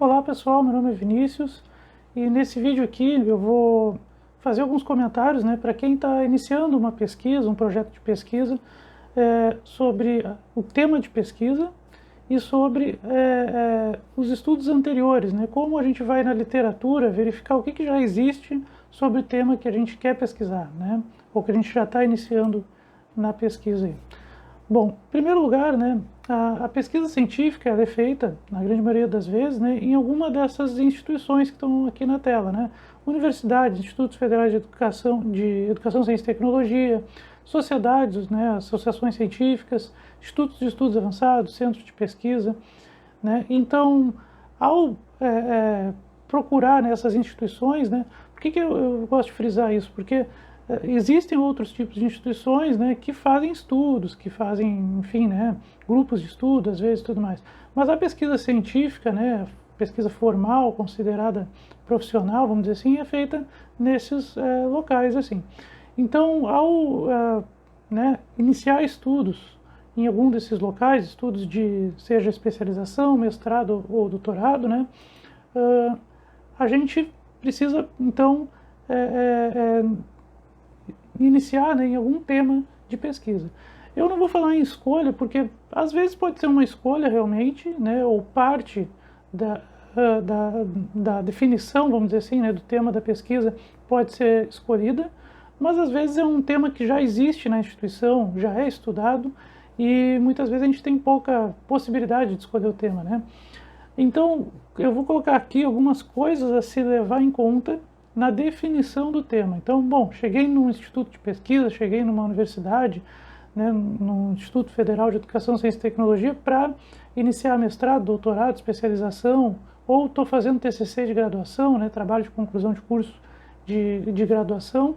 Olá pessoal, meu nome é Vinícius e nesse vídeo aqui eu vou fazer alguns comentários, para quem está iniciando uma pesquisa, um projeto de pesquisa sobre o tema de pesquisa e sobre os estudos anteriores, como a gente vai na literatura verificar o que já existe sobre o tema que a gente quer pesquisar, ou que a gente já está iniciando na pesquisa aí. Bom, em primeiro lugar, a pesquisa científica ela é feita, na grande maioria das vezes, em alguma dessas instituições que estão aqui na tela, universidades, institutos federais de educação, ciência e tecnologia, sociedades, associações científicas, institutos de estudos avançados, centros de pesquisa, Então, ao procurar nessas instituições, por que eu gosto de frisar isso? Porque existem outros tipos de instituições, que fazem estudos, que fazem, enfim, grupos de estudo, às vezes, tudo mais. Mas a pesquisa científica, pesquisa formal, considerada profissional, vamos dizer assim, é feita nesses locais, assim. Então, ao iniciar estudos em algum desses locais, estudos de seja especialização, mestrado ou doutorado, a gente precisa, então, iniciar em algum tema de pesquisa. Eu não vou falar em escolha, porque às vezes pode ser uma escolha realmente, ou parte da definição, vamos dizer assim, do tema da pesquisa pode ser escolhida, mas às vezes é um tema que já existe na instituição, já é estudado, e muitas vezes a gente tem pouca possibilidade de escolher o tema, Então, eu vou colocar aqui algumas coisas a se levar em conta na definição do tema. Então, bom, cheguei num instituto de pesquisa, cheguei numa universidade, no Instituto Federal de Educação, Ciência e Tecnologia, para iniciar mestrado, doutorado, especialização, ou estou fazendo TCC de graduação, trabalho de conclusão de curso de graduação,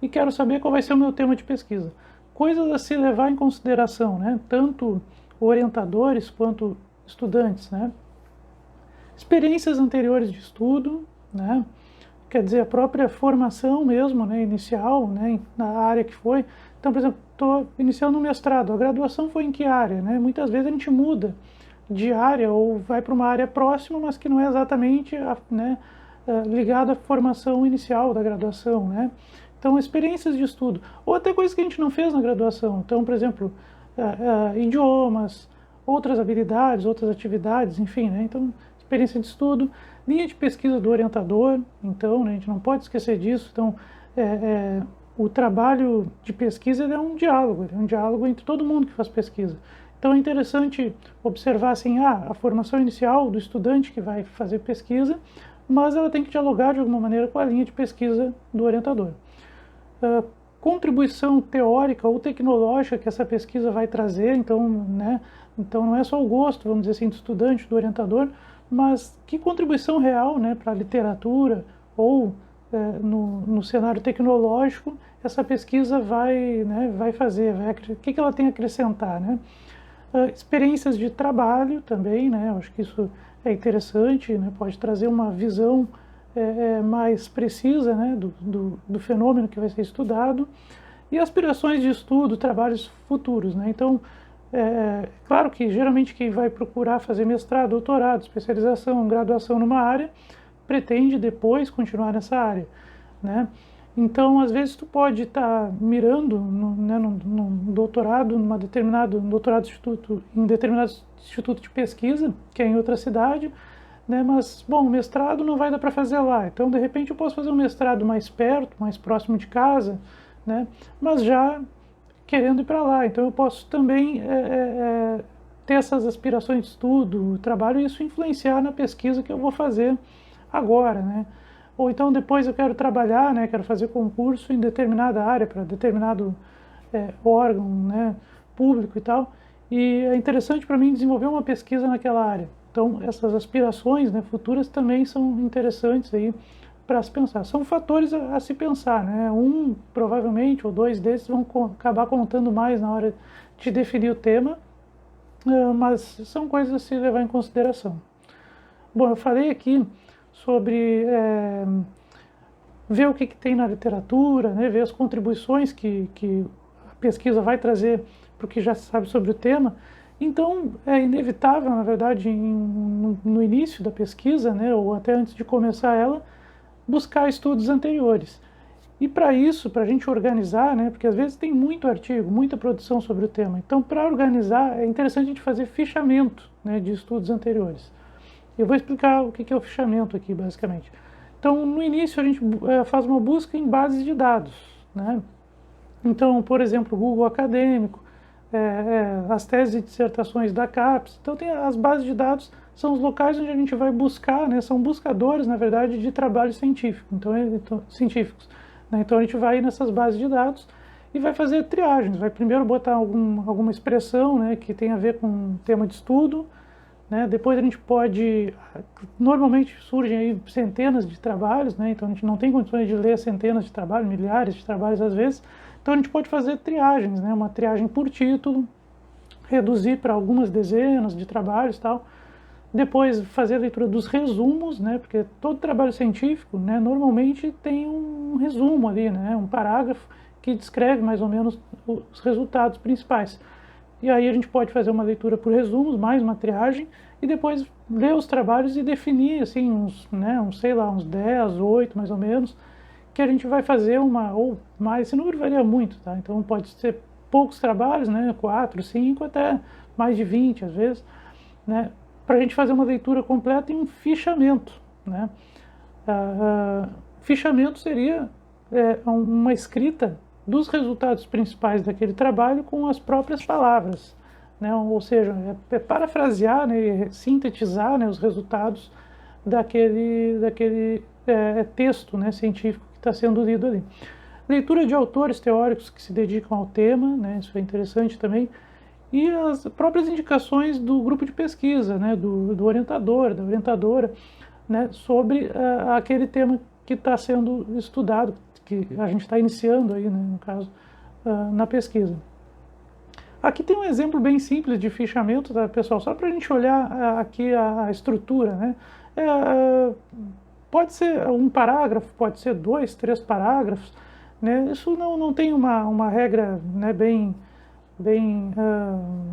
e quero saber qual vai ser o meu tema de pesquisa. Coisas a se levar em consideração, tanto orientadores quanto estudantes, experiências anteriores de estudo, quer dizer, a própria formação mesmo, inicial, na área que foi. Então, por exemplo, estou iniciando um mestrado, a graduação foi em que área? Muitas vezes a gente muda de área ou vai para uma área próxima, mas que não é exatamente ligada à formação inicial da graduação, Então, experiências de estudo, ou até coisas que a gente não fez na graduação. Então, por exemplo, idiomas, outras habilidades, outras atividades, enfim, Então, experiência de estudo, linha de pesquisa do orientador, então, a gente não pode esquecer disso. Então, o trabalho de pesquisa é um diálogo entre todo mundo que faz pesquisa. Então, é interessante observar assim, a formação inicial do estudante que vai fazer pesquisa, mas ela tem que dialogar de alguma maneira com a linha de pesquisa do orientador. Contribuição teórica ou tecnológica que essa pesquisa vai trazer, então não é só o gosto, vamos dizer assim, do estudante, do orientador, mas que contribuição real para a literatura ou no cenário tecnológico essa pesquisa vai fazer, o que ela tem a acrescentar, experiências de trabalho também, eu acho que isso é interessante, pode trazer uma visão mais precisa do fenômeno que vai ser estudado, e aspirações de estudo, trabalhos futuros, Então, claro que geralmente quem vai procurar fazer mestrado, doutorado, especialização, graduação numa área, pretende depois continuar nessa área, Então, às vezes tu pode estar mirando num doutorado, em determinado instituto de pesquisa, que é em outra cidade, mas, bom, o mestrado não vai dar para fazer lá, então, de repente, eu posso fazer um mestrado mais perto, mais próximo de casa, mas já querendo ir para lá. Então, eu posso também ter essas aspirações de estudo, trabalho, e isso influenciar na pesquisa que eu vou fazer agora, Ou então, depois eu quero trabalhar, quero fazer concurso em determinada área, para determinado órgão, público e tal, e é interessante para mim desenvolver uma pesquisa naquela área. Então, essas aspirações futuras também são interessantes aí para se pensar. São fatores a se pensar, Um, provavelmente, ou dois desses vão acabar contando mais na hora de definir o tema, mas são coisas a se levar em consideração. Bom, eu falei aqui sobre ver o que tem na literatura, ver as contribuições que a pesquisa vai trazer para o que já se sabe sobre o tema. Então, é inevitável, na verdade, no início da pesquisa, né, ou até antes de começar ela, buscar estudos anteriores. E para isso, para a gente organizar, né, porque às vezes tem muito artigo, muita produção sobre o tema. Então, para organizar, é interessante a gente fazer fichamento, né, de estudos anteriores. Eu vou explicar o que é o fichamento aqui, basicamente. Então, no início, a gente faz uma busca em bases de dados, né? Então, por exemplo, o Google Acadêmico, as teses e dissertações da CAPES. Então, tem as bases de dados, são os locais onde a gente vai buscar, né? São buscadores, na verdade, de trabalho científico, científicos. Né? Então, a gente vai nessas bases de dados e vai fazer triagens. Vai primeiro botar alguma expressão, né, que tem a ver com um tema de estudo, né? Depois a gente pode, normalmente surgem aí centenas de trabalhos, né? Então a gente não tem condições de ler centenas de trabalhos, milhares de trabalhos às vezes, então a gente pode fazer triagens, né? Uma triagem por título, reduzir para algumas dezenas de trabalhos e tal, depois fazer a leitura dos resumos, né? Porque todo trabalho científico, né, normalmente tem um resumo ali, né? Um parágrafo que descreve mais ou menos os resultados principais. E aí a gente pode fazer uma leitura por resumos, mais uma triagem, e depois ler os trabalhos e definir, assim, sei lá, uns 10, 8 mais ou menos, que a gente vai fazer ou mais, esse número varia muito, tá? Então pode ser poucos trabalhos, né, 4, 5, até mais de 20 às vezes, né, para a gente fazer uma leitura completa e um fichamento, né? Fichamento seria uma escrita dos resultados principais daquele trabalho com as próprias palavras, né? Ou seja, parafrasear, né, sintetizar, né, os resultados daquele texto, né, científico que está sendo lido ali. Leitura de autores teóricos que se dedicam ao tema, né, isso é interessante também, e as próprias indicações do grupo de pesquisa, né, do orientador, da orientadora, né, sobre aquele tema que está sendo estudado, que a gente está iniciando aí, né, no caso, na pesquisa. Aqui tem um exemplo bem simples de fichamento, tá, pessoal? Só para a gente olhar aqui a estrutura, né? Pode ser um parágrafo, pode ser 2, 3 parágrafos, né? Isso não tem uma regra, né, bem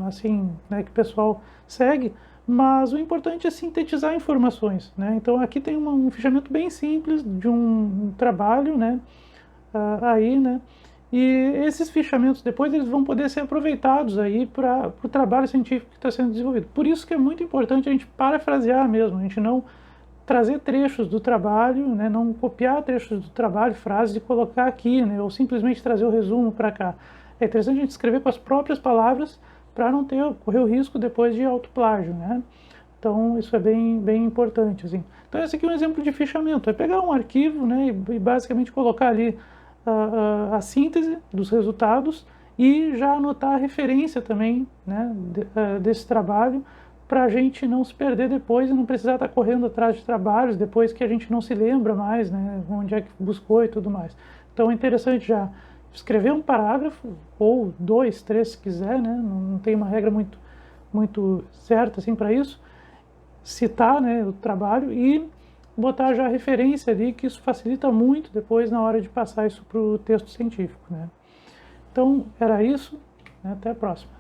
assim, né, que o pessoal segue, mas o importante é sintetizar informações, né? Então aqui tem um fichamento bem simples de um trabalho, né, aí, né, e esses fichamentos depois eles vão poder ser aproveitados aí para o trabalho científico que está sendo desenvolvido. Por isso que é muito importante a gente parafrasear mesmo, a gente não trazer trechos do trabalho, né, não copiar trechos do trabalho, frases e colocar aqui, né, ou simplesmente trazer o resumo para cá. É interessante a gente escrever com as próprias palavras para não correr o risco depois de autoplágio, né? Então isso é bem importante, assim. Então esse aqui é um exemplo de fichamento, é pegar um arquivo, né, e basicamente colocar ali a síntese dos resultados e já anotar a referência também, né, desse trabalho, para a gente não se perder depois e não precisar estar correndo atrás de trabalhos depois que a gente não se lembra mais, né, onde é que buscou e tudo mais. Então é interessante já escrever um parágrafo, ou 2, 3 se quiser, né, não tem uma regra muito certa assim para isso, citar, né, o trabalho e botar já a referência ali, que isso facilita muito depois na hora de passar isso para o texto científico, né. Então era isso, né, até a próxima.